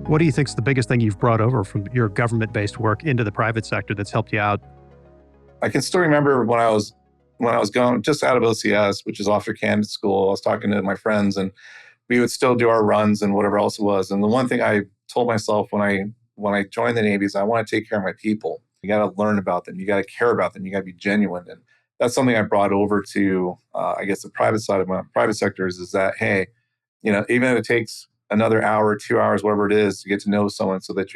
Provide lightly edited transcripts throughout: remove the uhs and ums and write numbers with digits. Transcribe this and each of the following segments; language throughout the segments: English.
What do you think is the biggest thing you've brought over from your government-based work into the private sector that's helped you out? I can still remember when I was going just out of OCS, which is Officer Candidate School. I was talking to my friends, and we would still do our runs and whatever else it was. And the one thing I told myself when I joined the Navy is I want to take care of my people. You got to learn about them. You got to care about them. You got to be genuine. And that's something I brought over to, I guess, the private side of my private sectors is that, hey, even if it takes another hour, 2 hours, whatever it is, to get to know someone so that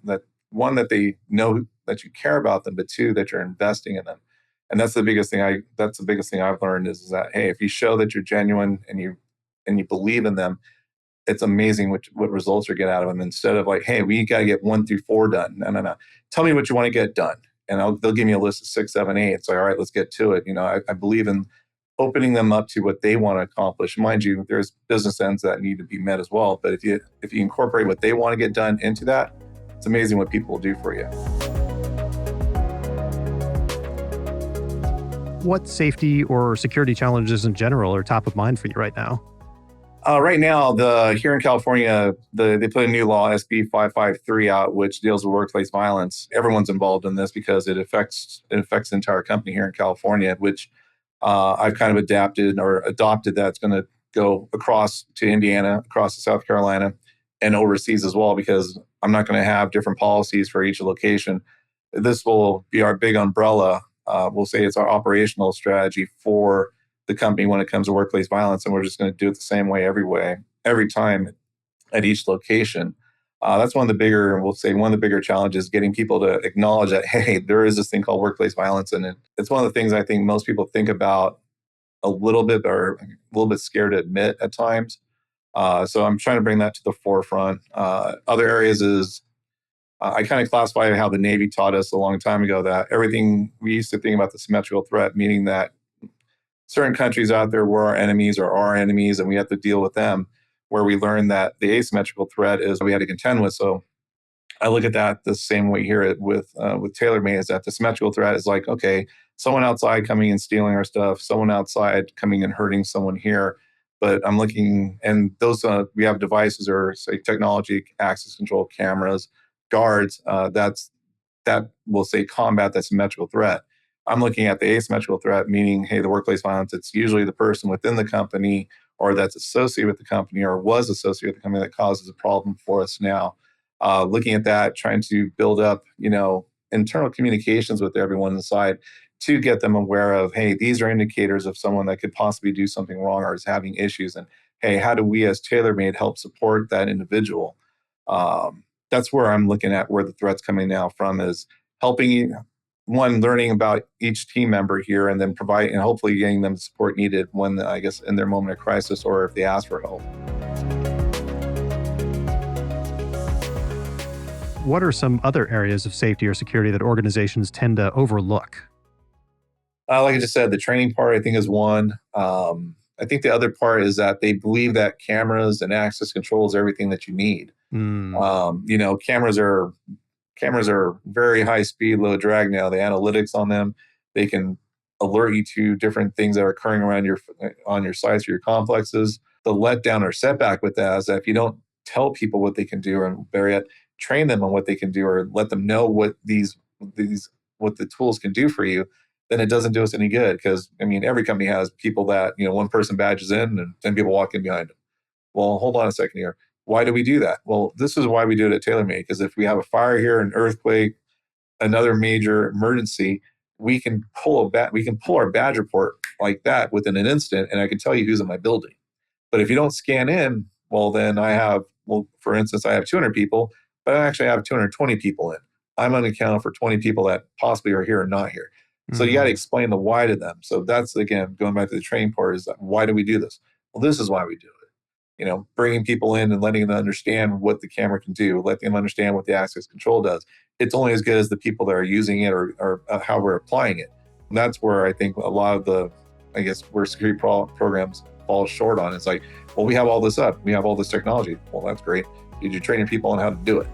that one, that they know that you care about them, but two, that you're investing in them. And that's the biggest thing I've learned is that, hey, if you show that you're genuine and you believe in them, it's amazing what results you get out of them. Instead of like, hey, we got to get 1 through 4 done. No. Tell me what you want to get done. And they'll give me a list of 6, 7, 8. It's like, all right, let's get to it. I believe in opening them up to what they want to accomplish. Mind you, there's business ends that need to be met as well. But if you incorporate what they want to get done into that, it's amazing what people will do for you. What safety or security challenges in general are top of mind for you right now? Right now, here in California, they put a new law, SB 553, out, which deals with workplace violence. Everyone's involved in this because it affects the entire company here in California, which I've kind of adopted. That's going to go across to Indiana, across to South Carolina, and overseas as well, because I'm not going to have different policies for each location. This will be our big umbrella. We'll say it's our operational strategy for the company when it comes to workplace violence, and we're just going to do it the same way every time at each location. That's one of the bigger challenges, getting people to acknowledge that, hey, there is this thing called workplace violence, and it's one of the things I think most people think about a little bit, or a little bit scared to admit at times. So I'm trying to bring that to the forefront. Other areas is I kind of classify how the Navy taught us a long time ago that everything we used to think about the symmetrical threat, meaning that certain countries out there were our enemies or are our enemies, and we have to deal with them, where we learned that the asymmetrical threat is we had to contend with. So I look at that the same way here with TaylorMade, is that the symmetrical threat is like, okay, someone outside coming and stealing our stuff, someone outside coming and hurting someone here. But I'm looking, and those we have devices or say technology, access control, cameras, guards, that will say combat that symmetrical threat. I'm looking at the asymmetrical threat, meaning, hey, the workplace violence, it's usually the person within the company or that's associated with the company or was associated with the company that causes a problem for us now. Looking at that, trying to build up, internal communications with everyone inside to get them aware of, hey, these are indicators of someone that could possibly do something wrong or is having issues. And hey, how do we as TaylorMade help support that individual? That's where I'm looking at where the threat's coming now from, is helping learning about each team member here, and then providing and hopefully getting them the support needed when, I guess, in their moment of crisis or if they ask for help. What are some other areas of safety or security that organizations tend to overlook? Like I just said, the training part, I think, is one. I think the other part is that they believe that cameras and access control is everything that you need. Cameras are very high speed, low drag now. The analytics on them, they can alert you to different things that are occurring around on your sites or your complexes. The letdown or setback with that is that if you don't tell people what they can do, or better yet, train them on what they can do, or let them know what what the tools can do for you, then it doesn't do us any good. Because every company has people that one person badges in and 10 people walk in behind them. Well, hold on a second here. Why do we do that? Well, this is why we do it at TaylorMade, because if we have a fire here, an earthquake, another major emergency, we can pull our badge report like that within an instant, and I can tell you who's in my building. But if you don't scan in, well, then for instance, I have 200 people, but I actually have 220 people in. I'm going to count for 20 people that possibly are here or not here. Mm-hmm. So you got to explain the why to them. So that's, again, going back to the training part, is that why do we do this? Well, this is why we do it. Bringing people in and letting them understand what the camera can do, letting them understand what the access control does. It's only as good as the people that are using it or how we're applying it. And that's where I think a lot of where security programs fall short on. It's like, well, we have all this up. We have all this technology. Well, that's great. Did you train your people on how to do it?